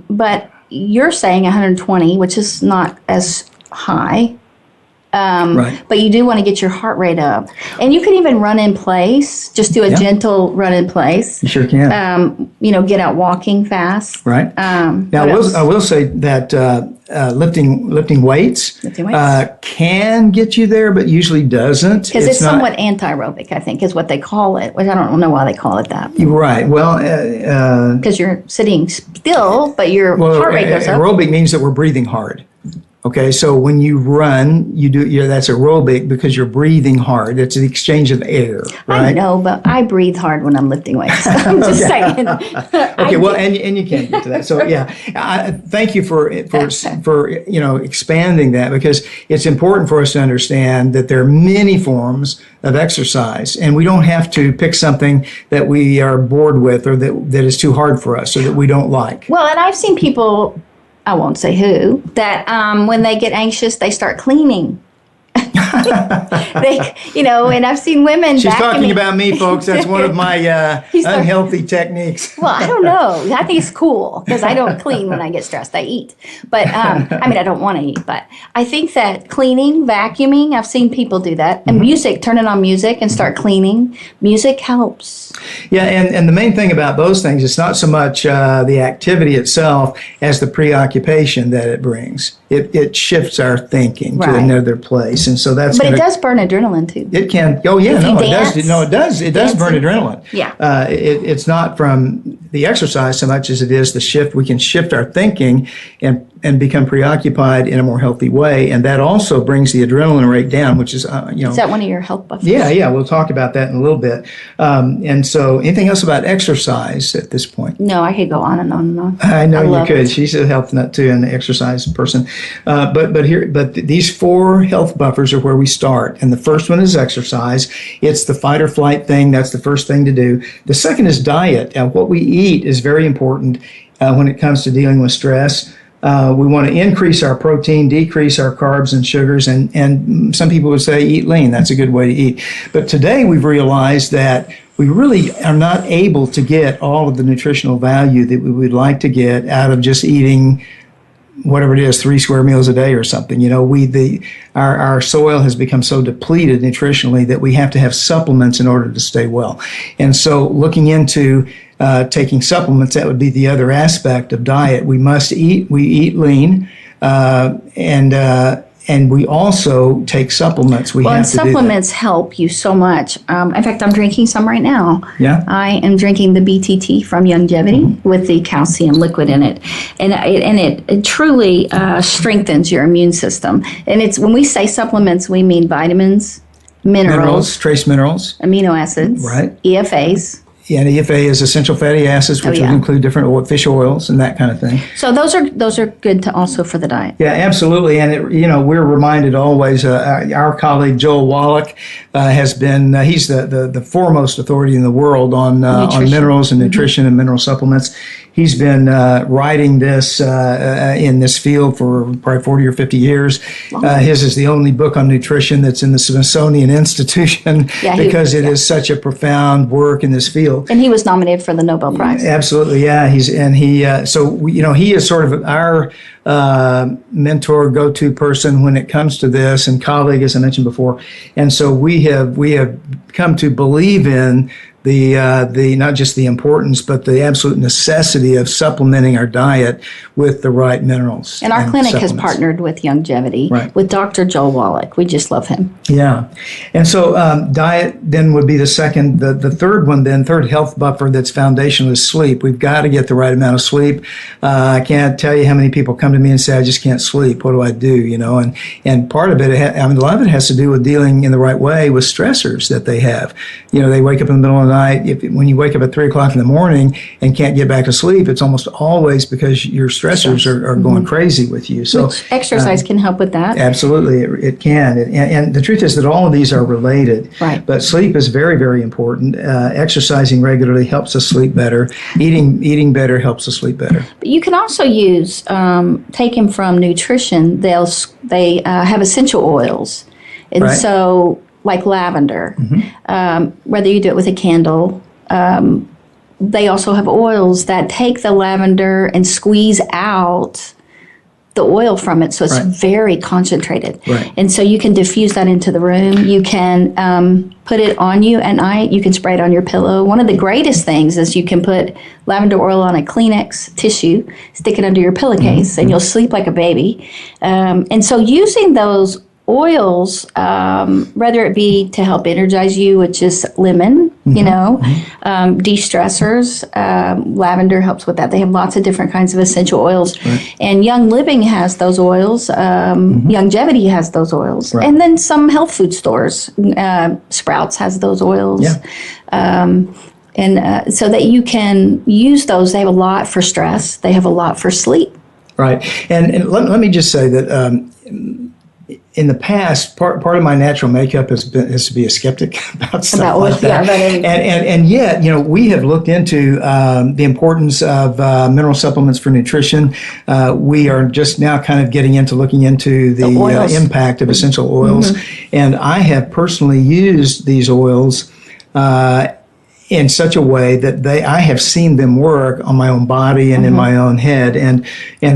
But you're saying 120, which is not as high. Right. But you do want to get your heart rate up. And you can even run in place, just do a gentle run in place. You sure can. Get out walking fast. Right. Now, I will say that lifting weights can get you there, but usually doesn't. Because it's somewhat anaerobic, I think, is what they call it, which I don't know why they call it that. Right. Well, because you're sitting still, but your heart rate goes up. Aerobic means that we're breathing hard. Okay, so when you run, that's aerobic because you're breathing hard. It's the exchange of air, right? I know, but I breathe hard when I'm lifting weights. I'm just saying. Okay, well, and you can't get to that. So yeah, thank you for expanding that, because it's important for us to understand that there are many forms of exercise, and we don't have to pick something that we are bored with or that is too hard for us or that we don't like. Well, and I've seen people, I won't say who, that when they get anxious, they start cleaning. And I've seen women. She's talking about me, folks. That's one of my unhealthy techniques. Well, I don't know. I think it's cool because I don't clean when I get stressed. I eat. But, I don't want to eat. But I think that cleaning, vacuuming, I've seen people do that. And music, turning on music and start cleaning. Music helps. Yeah, and the main thing about those things, it's not so much the activity itself as the preoccupation that it brings. It shifts our thinking to another place. And so that's. But it does burn adrenaline too. It can. Oh yeah, it does. No, it does. It does burn adrenaline. Yeah. It's not from the exercise so much as it is the shift. We can shift our thinking and become preoccupied in a more healthy way, and that also brings the adrenaline rate down, which is Is that one of your health buffers? Yeah. We'll talk about that in a little bit. And so, anything else about exercise at this point? No, I could go on and on and on. I know you could. She's a health nut too, and the exercise person. But these 4 health buffers are where we start. And the first one is exercise. It's the fight or flight thing. That's the first thing to do. The second is diet. What we eat is very important when it comes to dealing with stress. We want to increase our protein, decrease our carbs and sugars, and some people would say eat lean. That's a good way to eat. But today we've realized that we really are not able to get all of the nutritional value that we would like to get out of just eating whatever it is, 3 square meals a day or something. Our soil has become so depleted nutritionally that we have to have supplements in order to stay well. And so looking into taking supplements, that would be the other aspect of diet. We eat lean, and we also take supplements. Supplements help you so much. In fact, I'm drinking some right now. Yeah. I am drinking the BTT from Longevity with the calcium liquid in it. And it truly strengthens your immune system. And it's when we say supplements, we mean vitamins, minerals, trace minerals, amino acids, right. EFAs. And EFA is essential fatty acids, which would include different fish oils and that kind of thing. So those are good to also for the diet. Yeah, absolutely. And we're reminded always. Our colleague Joel Wallach has been. He's the foremost authority in the world on minerals and nutrition and mineral supplements. He's been writing this in this field for probably 40 or 50 years. His is the only book on nutrition that's in the Smithsonian Institution because it is such a profound work in this field. And he was nominated for the Nobel Prize. Absolutely, yeah. He is sort of our mentor, go-to person when it comes to this, and colleague, as I mentioned before. And so we have come to believe in the not just the importance, but the absolute necessity of supplementing our diet with the right minerals. And our clinic has partnered with Longevity, with Dr. Joel Wallach. We just love him. Yeah. And so diet then would be the second. The third one then, third health buffer that's foundational is sleep. We've got to get the right amount of sleep. I can't tell you how many people come to me and say, I just can't sleep. What do I do? And part of it, a lot of it has to do with dealing in the right way with stressors that they have. They wake up in the middle of the night. When you wake up at 3 o'clock in the morning and can't get back to sleep, it's almost always because your stressors are going crazy with you. So which exercise can help with that. Absolutely, it can. And the truth is that all of these are related. Right. But sleep is very, very important. Exercising regularly helps us sleep better. Eating better helps us sleep better. But you can also use, taken from nutrition, they have essential oils. And so, like lavender, whether you do it with a candle, they also have oils that take the lavender and squeeze out the oil from it, so it's very concentrated. Right. And so you can diffuse that into the room. You can put it on you at night. You can spray it on your pillow. One of the greatest things is you can put lavender oil on a Kleenex tissue, stick it under your pillowcase, and you'll sleep like a baby. And so using those oils, whether it be to help energize you, which is lemon, de-stressors, lavender helps with that. They have lots of different kinds of essential oils. And Young Living has those oils. Longevity has those oils. And then some health food stores, Sprouts has those oils. And so that you can use those. They have a lot for stress. They have a lot for sleep. Right. And let me just say that in the past, part of my natural makeup has to be a skeptic about stuff like that. And yet, we have looked into the importance of mineral supplements for nutrition. We are just now kind of getting into looking into the impact of essential oils. And I have personally used these oils in such a way that I have seen them work on my own body and in my own head. And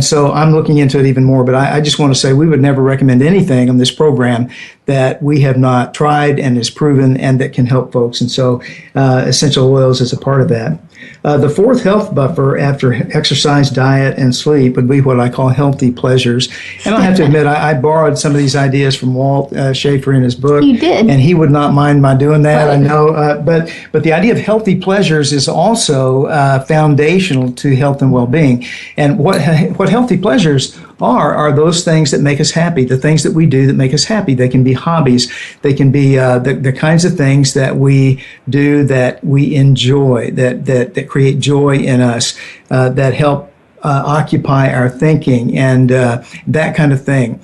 so I'm looking into it even more. But I just want to say we would never recommend anything on this program that we have not tried and is proven and that can help folks. And so essential oils is a part of that. The fourth health buffer after exercise, diet, and sleep would be what I call healthy pleasures. And I have to admit, I borrowed some of these ideas from Walt Schaefer in his book. You did. And he would not mind my doing that, I know. But the idea of healthy pleasures is also foundational to health and well-being. And what healthy pleasures are those things that make us happy, the things that we do that make us happy. They can be hobbies. They can be the kinds of things that we do that we enjoy, that create joy in us, that help occupy our thinking and that kind of thing.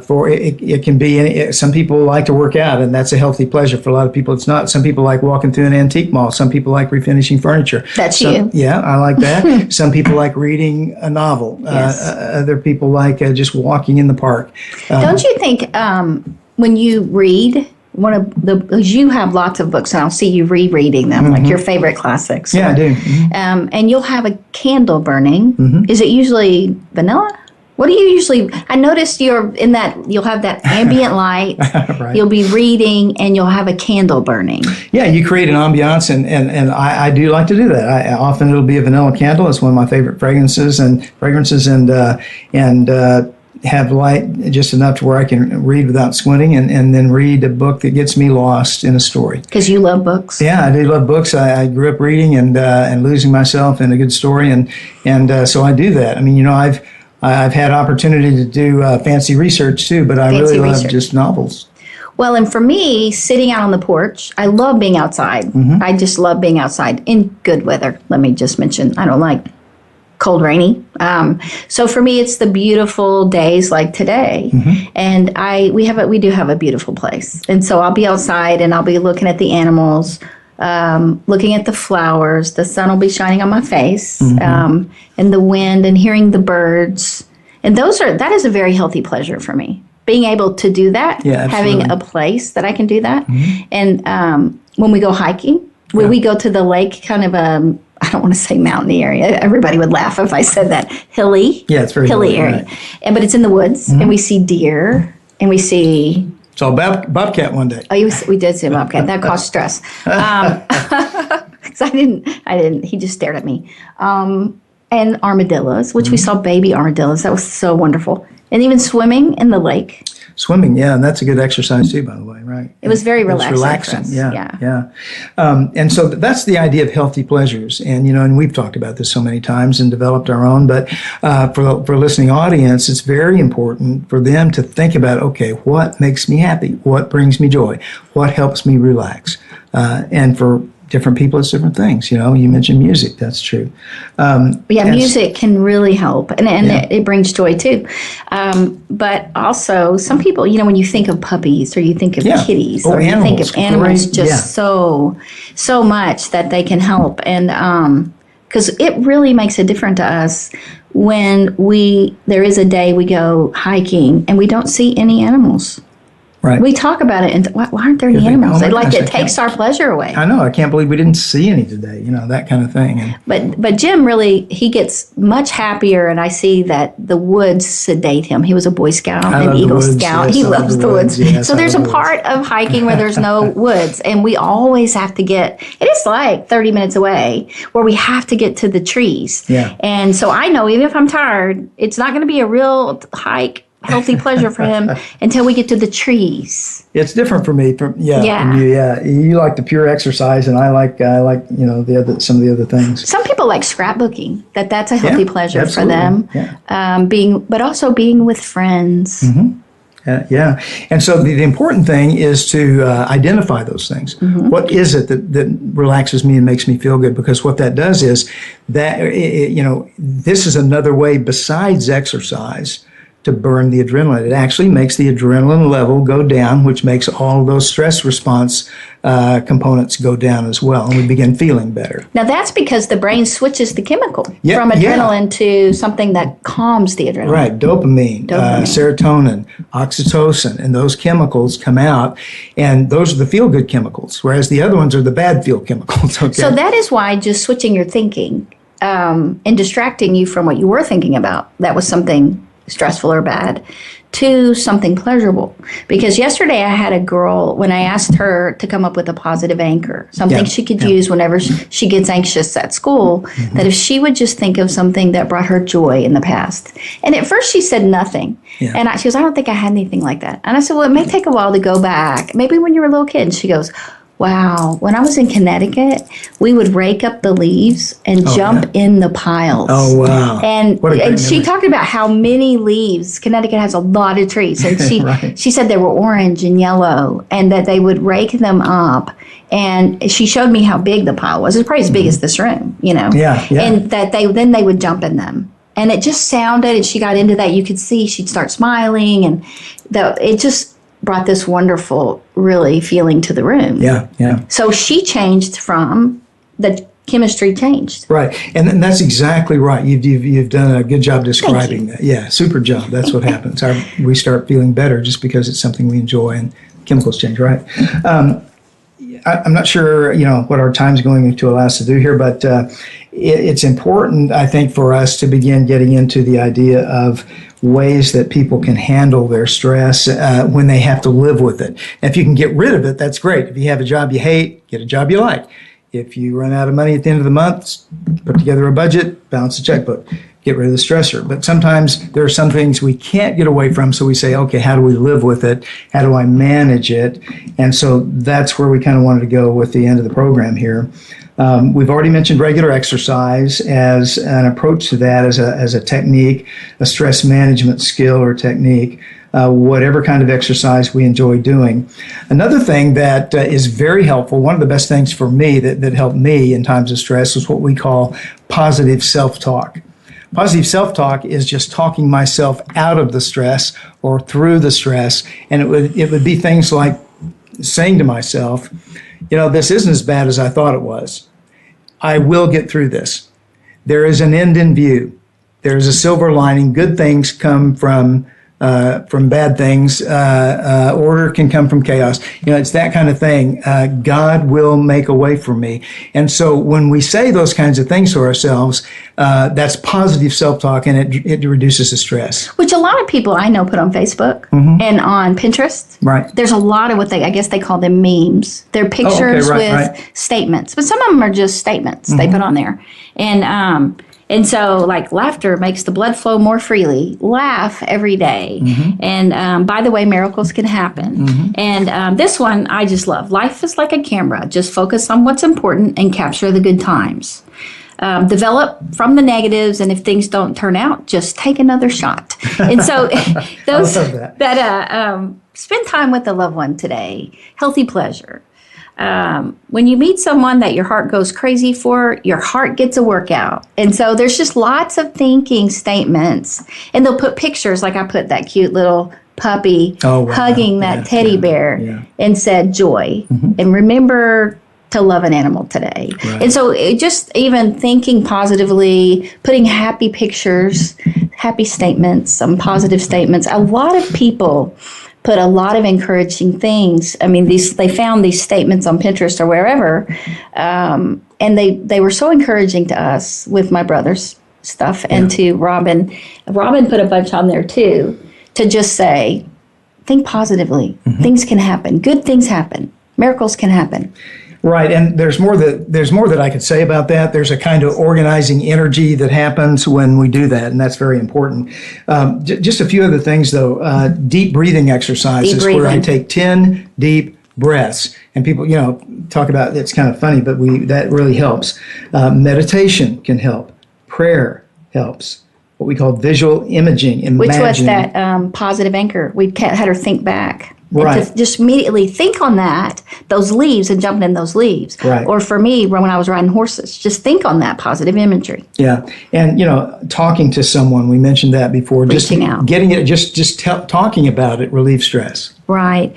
For it can be, some people like to work out, and that's a healthy pleasure. For a lot of people, it's not. Some people like walking through an antique mall. Some people like refinishing furniture. That's you. Yeah, I like that. Some people like reading a novel. Yes. Other people like just walking in the park. Don't you think when you read, you have lots of books, and I'll see you rereading them, like your favorite classics. Yeah, I do. And you'll have a candle burning. Is it usually vanilla? What do you usually? I noticed you'll have that ambient light. Right. You'll be reading, and you'll have a candle burning. Yeah, you create an ambiance, and I do like to do that. Often it'll be a vanilla candle. It's one of my favorite fragrances, and have light just enough to where I can read without squinting, and then read a book that gets me lost in a story. Because you love books. Yeah, I do love books. I grew up reading and losing myself in a good story, and so I do that. I mean, I've had opportunity to do fancy research too, but I really love just novels. Well, and for me, sitting out on the porch, I love being outside. I just love being outside in good weather. Let me just mention, I don't like cold, rainy. So for me, it's the beautiful days like today. And we do have a beautiful place. And so I'll be outside and I'll be looking at the animals, looking at the flowers. The sun will be shining on my face, and the wind, and hearing the birds. And that is a very healthy pleasure for me. Being able to do that, having a place that I can do that. And when we go hiking, when we go to the lake, kind of I don't want to say mountainy area. Everybody would laugh if I said that. Hilly. Yeah, it's very hilly area. Right. But it's in the woods, and we see deer, and we see... Saw bobcat one day. Oh, we did see a bobcat. That caused stress. 'Cause I didn't. He just stared at me. And armadillos, which we saw baby armadillos. That was so wonderful. And even swimming in the lake. Swimming, yeah, and that's a good exercise too, by the way, right? It was very relaxing. It's relaxing, for us. yeah. And so that's the idea of healthy pleasures, and and we've talked about this so many times and developed our own. But for a listening audience, it's very important for them to think about, okay, what makes me happy? What brings me joy? What helps me relax? And for different people, it's different things. You mentioned music. That's true. Music can really help, and it brings joy too. But also, some people, when you think of puppies or you think of kitties or you think of animals, just so much that they can help, and because it really makes a difference to us when there is a day we go hiking and we don't see any animals. Right. We talk about it, and why aren't there any animals? It takes our pleasure away. I know. I can't believe we didn't see any today. That kind of thing. But Jim he gets much happier, and I see that the woods sedate him. He was a Boy Scout and Eagle Scout. He loves the woods. Yes, so there's a part of hiking where there's no woods, and we always have to it is like 30 minutes away, where we have to get to the trees. Yeah. And so I know, even if I'm tired, it's not going to be a real hike, healthy pleasure for him until we get to the trees. It's different for me. From you. You like the pure exercise, and I like some of the other things. Some people like scrapbooking. That's a healthy pleasure absolutely. For them. Yeah. But also being with friends. Yeah. And so the important thing is to identify those things. What is it that relaxes me and makes me feel good? Because what that does is that, this is another way besides exercise to burn the adrenaline. It actually makes the adrenaline level go down, which makes all of those stress response components go down as well, and we begin feeling better. Now that's because the brain switches the chemical from adrenaline to something that calms the adrenaline. Right, dopamine. Serotonin, oxytocin, and those chemicals come out, and those are the feel-good chemicals, whereas the other ones are the bad feel chemicals. Okay? So that is why just switching your thinking and distracting you from what you were thinking about, that was something stressful or bad, to something pleasurable. Because yesterday I had a girl, when I asked her to come up with a positive anchor, something she could use whenever she gets anxious at school, that if she would just think of something that brought her joy in the past. And at first she said nothing. And she goes, I don't think I had anything like that. And I said, well, it may take a while to go back. Maybe when you were a little kid. And she goes, wow, when I was in Connecticut, we would rake up the leaves and jump in the piles. Oh, wow. And she talked about how many leaves. Connecticut has a lot of trees. And she said they were orange and yellow, and that they would rake them up. And she showed me how big the pile was. It was probably as big as this room, Yeah. And that they would jump in them. And it just sounded, and she got into that. You could see she'd start smiling, and it just brought this wonderful, really feeling to the room. Yeah. So she changed from the chemistry changed. Right, and that's exactly right. You've done a good job describing that. Yeah, super job. That's what happens. We start feeling better just because it's something we enjoy, and chemicals change. Right. I'm not sure, what our time's going to allow us to do here, but it's important, I think, for us to begin getting into the idea of ways that people can handle their stress when they have to live with it. And if you can get rid of it, that's great. If you have a job you hate, get a job you like. If you run out of money at the end of the month, put together a budget, balance the checkbook. get rid of the stressor. But sometimes there are some things we can't get away from, so we say, okay, how do we live with it? How do I manage it? And so that's where we kind of wanted to go with the end of the program here. We've already mentioned regular exercise as an approach to that, as a technique, a stress management skill or technique, whatever kind of exercise we enjoy doing. Another thing that is very helpful, one of the best things for me that helped me in times of stress, is what we call positive self-talk. Positive self-talk is just talking myself out of the stress or through the stress, and it would be things like saying to myself, this isn't as bad as I thought it was. I will get through this. There is an end in view. There is a silver lining. Good things come from bad things. Order can come from chaos. It's that kind of thing. God will make a way for me. And so when we say those kinds of things to ourselves, that's positive self-talk, and it reduces the stress. Which a lot of people I know put on Facebook and on Pinterest. Right. There's a lot of what I guess they call them memes. They're pictures with statements, but some of them are just statements they put on there. And so, like, laughter makes the blood flow more freely. Laugh every day. And by the way, miracles can happen. And this one I just love. Life is like a camera. Just focus on what's important and capture the good times. Develop from the negatives, and if things don't turn out, just take another shot. And so, those that spend time with a loved one today. Healthy pleasure. When you meet someone that your heart goes crazy for, your heart gets a workout. And so there's just lots of thinking statements. And they'll put pictures, like I put that cute little puppy hugging that teddy bear and said joy. And remember to love an animal today. And so just even thinking positively, putting happy pictures, happy statements, some positive statements. A lot of people put a lot of encouraging things. I mean, they found these statements on Pinterest or wherever, and they were so encouraging to us with my brother's stuff and to Robin. Robin put a bunch on there too, to just say, think positively. Things can happen. Good things happen. Miracles can happen. Right, and there's more that I could say about that. There's a kind of organizing energy that happens when we do that, and that's very important. Just a few other things, though. Deep breathing exercises, where I take 10 deep breaths, and people, talk about it's kind of funny, but that really helps. Meditation can help. Prayer helps. What we call visual imaging, imagining. Which was that positive anchor. We had her think back. Right. To just immediately think on those leaves, and jumping in those leaves. Right. Or for me, when I was riding horses, just think on that positive imagery. Yeah. And, talking to someone, we mentioned that before. Reaching out. Getting it, talking about it relieves stress. Right.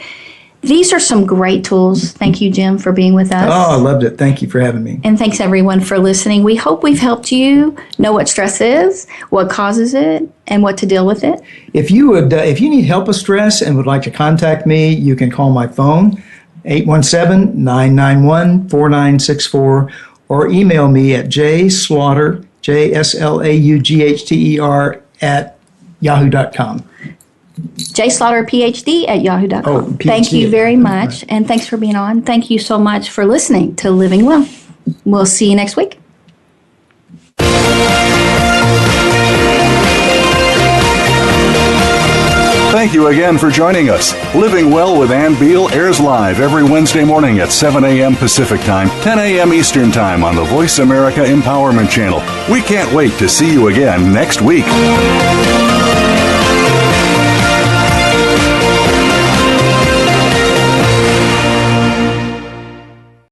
These are some great tools. Thank you, Jim, for being with us. Oh, I loved it. Thank you for having me. And thanks, everyone, for listening. We hope we've helped you know what stress is, what causes it, and what to deal with it. If you need help with stress and would like to contact me, you can call my phone, 817-991-4964, or email me at jslaughter, JSLAUGHTER, @yahoo.com. jslaughter, PhD, @yahoo.com. Oh, PhD. Thank you very much, and thanks for being on. Thank you so much for listening to Living Well. We'll see you next week. Thank you again for joining us. Living Well with Ann Beal airs live every Wednesday morning at 7 a.m. Pacific Time, 10 a.m. Eastern Time on the Voice America Empowerment Channel. We can't wait to see you again next week.